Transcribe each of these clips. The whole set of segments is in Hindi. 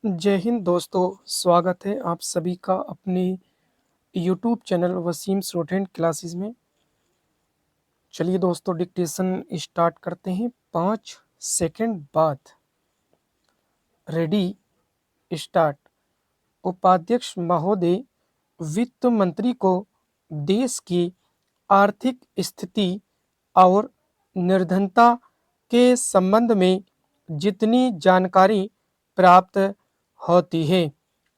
जय हिंद दोस्तों, स्वागत है आप सभी का अपने YouTube channel Waseem student classes में। चलिए दोस्तों, डिक्टेशन स्टार्ट करते हैं 5 सेकंड बाद। Ready, start. उपाध्यक्ष महोदय, वित्त मंत्री को देश की आर्थिक स्थिति और निर्धनता के संबंध में जितनी जानकारी प्राप्त होती है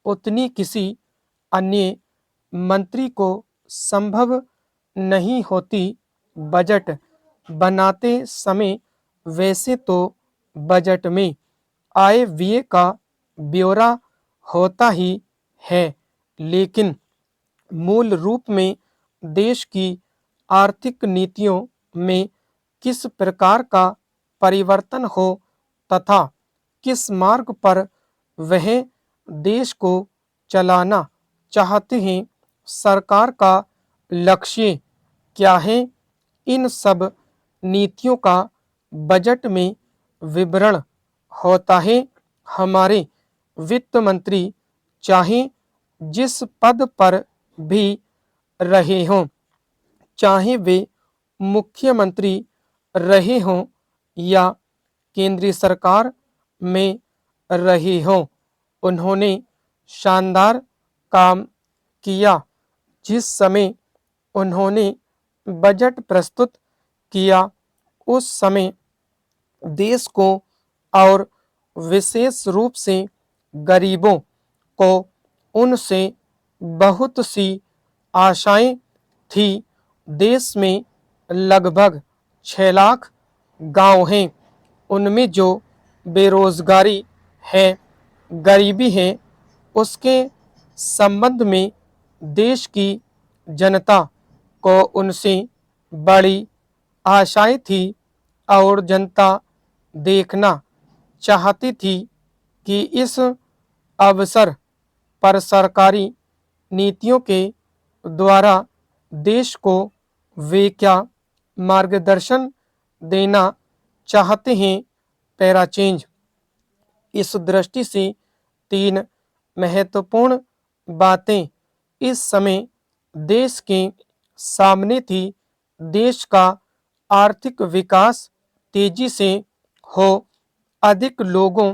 उतनी किसी अन्य मंत्री को संभव नहीं होती। बजट बनाते समय वैसे तो बजट में आय व्यय का ब्यौरा होता ही है, लेकिन मूल रूप में देश की आर्थिक नीतियों में किस प्रकार का परिवर्तन हो तथा किस मार्ग पर वह देश को चलाना चाहते हैं, सरकार का लक्ष्य क्या है, इन सब नीतियों का बजट में विवरण होता है। हमारे वित्त मंत्री चाहे जिस पद पर भी रहे हों, चाहे वे मुख्यमंत्री रहे हों या केंद्रीय सरकार में रहे हों, उन्होंने शानदार काम किया। जिस समय उन्होंने बजट प्रस्तुत किया उस समय देश को और विशेष रूप से गरीबों को उनसे बहुत सी आशाएं थी। देश में लगभग 6 लाख गांव हैं, उनमें जो बेरोजगारी है, गरीबी है, उसके संबंध में देश की जनता को उनसे बड़ी आशाएं थी और जनता देखना चाहती थी कि इस अवसर पर सरकारी नीतियों के द्वारा देश को वे क्या मार्गदर्शन देना चाहते हैं। Para change. इस दृष्टि से 3 महत्वपूर्ण बातें इस समय देश के सामने थी। देश का आर्थिक विकास तेजी से हो, अधिक लोगों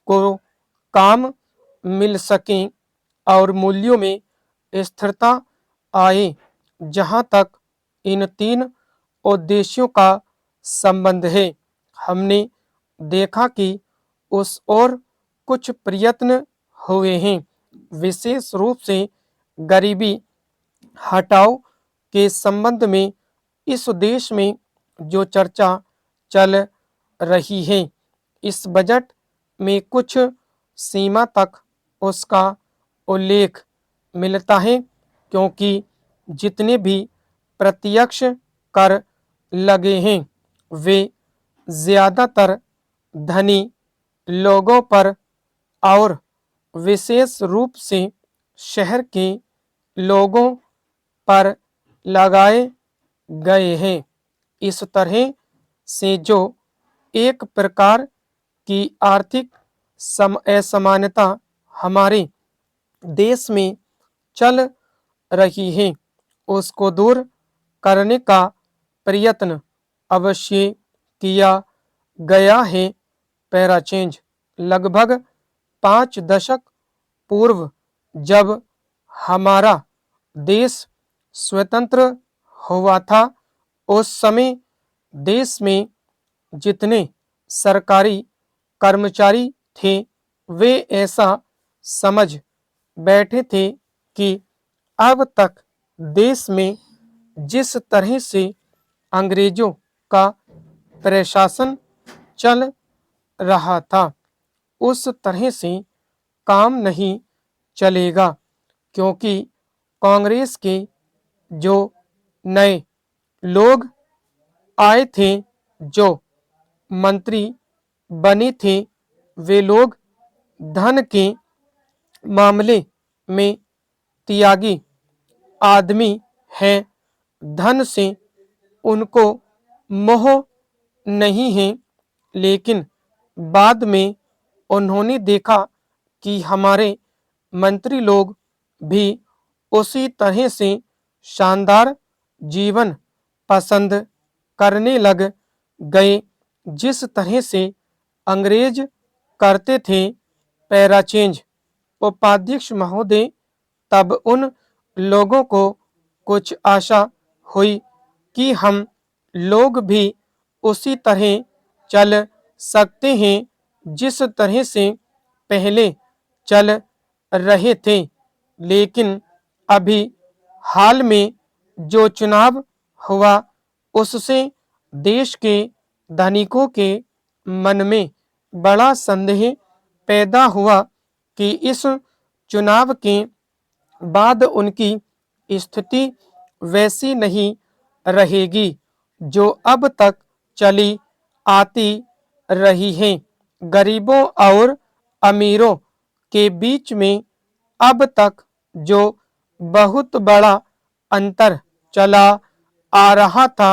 को काम मिल सके और मूल्यों में स्थिरता आए। जहां तक इन 3 उद्देश्यों का संबंध है, हमने देखा कि उस ओर कुछ प्रयत्न हुए हैं। विशेष रूप से गरीबी हटाओ के संबंध में इस देश में जो चर्चा चल रही है, इस बजट में कुछ सीमा तक उसका उल्लेख मिलता है, क्योंकि जितने भी प्रत्यक्ष कर लगे हैं वे ज्यादातर धनी लोगों पर और विशेष रूप से शहर के लोगों पर लगाए गए हैं। इस तरह से जो एक प्रकार की आर्थिक असमानता हमारे देश में चल रही है, उसको दूर करने का प्रयत्न अवश्य किया गया है। Para change. लगभग 5 दशक पूर्व जब हमारा देश स्वतंत्र हुआ था, उस समय देश में जितने सरकारी कर्मचारी थे वे ऐसा समझ बैठे थे कि अब तक देश में जिस तरह से अंग्रेजों का प्रशासन चल रहा था उस तरह से काम नहीं चलेगा, क्योंकि कांग्रेस के जो नए लोग आए थे, जो मंत्री बने थे, वे लोग धन के मामले में त्यागी आदमी हैं। धन से उनको मोह नहीं है, लेकिन बाद में उन्होंने देखा कि हमारे मंत्री लोग भी उसी तरह से शानदार जीवन पसंद करने लग गए जिस तरह से अंग्रेज करते थे। पैराचेंज। उपाध्यक्ष महोदय, तब उन लोगों को कुछ आशा हुई कि हम लोग भी उसी तरह चल सकते हैं जिस तरह से पहले चल रहे थे। लेकिन अभी हाल में जो चुनाव हुआ उससे देश के धनिकों के मन में बड़ा संदेह पैदा हुआ कि इस चुनाव के बाद उनकी स्थिति वैसी नहीं रहेगी जो अब तक चली आती रही है। गरीबों और अमीरों के बीच में अब तक जो बहुत बड़ा अंतर चला आ रहा था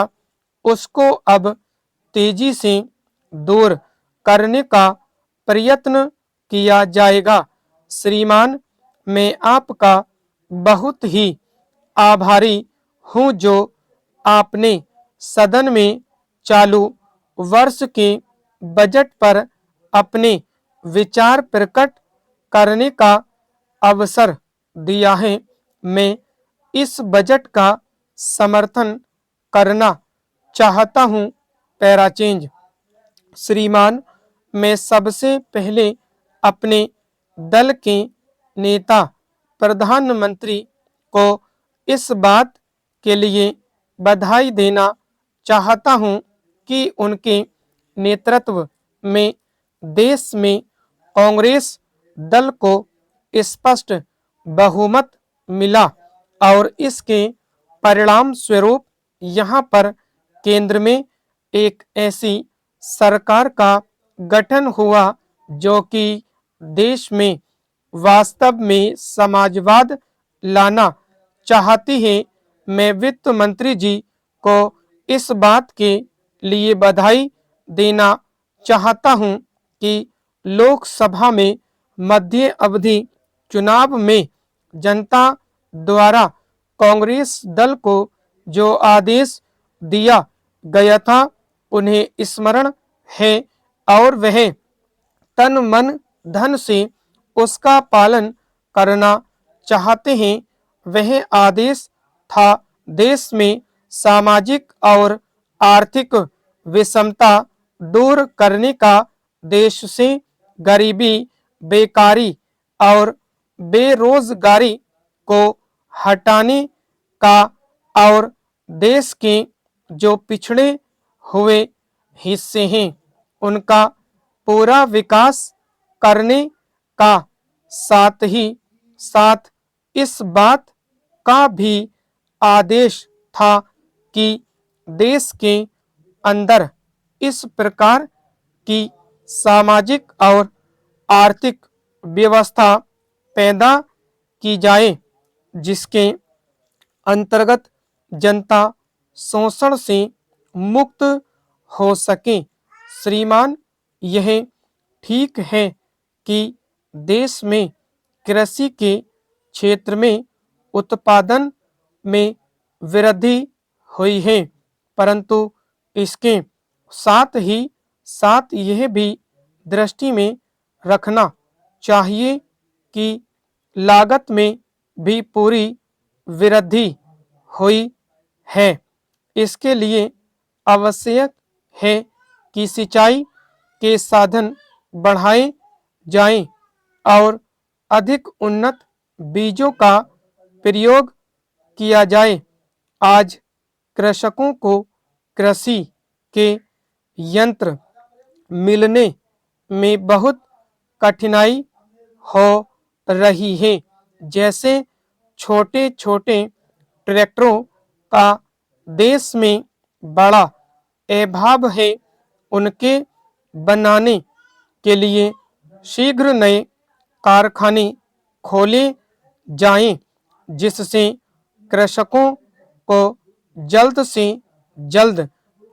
उसको अब तेजी से दूर करने का प्रयत्न किया जाएगा। श्रीमान, मैं आपका बहुत ही आभारी हूँ जो आपने सदन में चालू वर्ष के बजट पर अपने विचार प्रकट करने का अवसर दिया है। मैं इस बजट का समर्थन करना चाहता हूँ। पैराचेंज। श्रीमान, मैं सबसे पहले अपने दल के नेता प्रधानमंत्री को इस बात के लिए बधाई देना चाहता हूं कि उनके नेतृत्व में देश में कांग्रेस दल को स्पष्ट बहुमत मिला और इसके परिणाम स्वरूप यहां पर केंद्र में एक ऐसी सरकार का गठन हुआ जो कि देश में वास्तव में समाजवाद लाना चाहती है। मैं वित्त मंत्री जी को इस बात के लिए बधाई देना चाहता हूं कि लोकसभा में मध्य अवधि चुनाव में जनता द्वारा कांग्रेस दल को जो आदेश दिया गया था उन्हें स्मरण है और वह तन मन धन से उसका पालन करना चाहते हैं। वह आदेश था देश में सामाजिक और आर्थिक विषमता दूर करने का, देश से गरीबी, बेकारी और बेरोजगारी को हटाने का और देश के जो पिछड़े हुए हिस्से हैं उनका पूरा विकास करने का, साथ ही साथ इस बात का भी आदेश था कि देश के अंदर इस प्रकार की सामाजिक और आर्थिक व्यवस्था पैदा की जाए जिसके अंतर्गत जनता शोषण से मुक्त हो सके। श्रीमान, यह ठीक है कि देश में कृषि के क्षेत्र में उत्पादन में वृद्धि हुई है, परंतु इसके साथ ही साथ यह भी दृष्टि में रखना चाहिए कि लागत में भी पूरी वृद्धि हुई है। इसके लिए आवश्यक है कि सिंचाई के साधन बढ़ाए जाएं और अधिक उन्नत बीजों का प्रयोग किया जाए। आज कृषकों को कृषि के यंत्र मिलने में बहुत कठिनाई हो रही है। जैसे छोटे छोटे ट्रैक्टरों का देश में बड़ा अभाव है। उनके बनाने के लिए शीघ्र नए कारखाने खोले जाएं जिससे कृषकों को जल्द से जल्द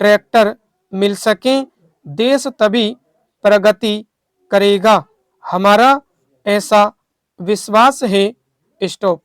ट्रैक्टर मिल सके। देश तभी प्रगति करेगा। हमारा ऐसा विश्वास है। स्टॉप।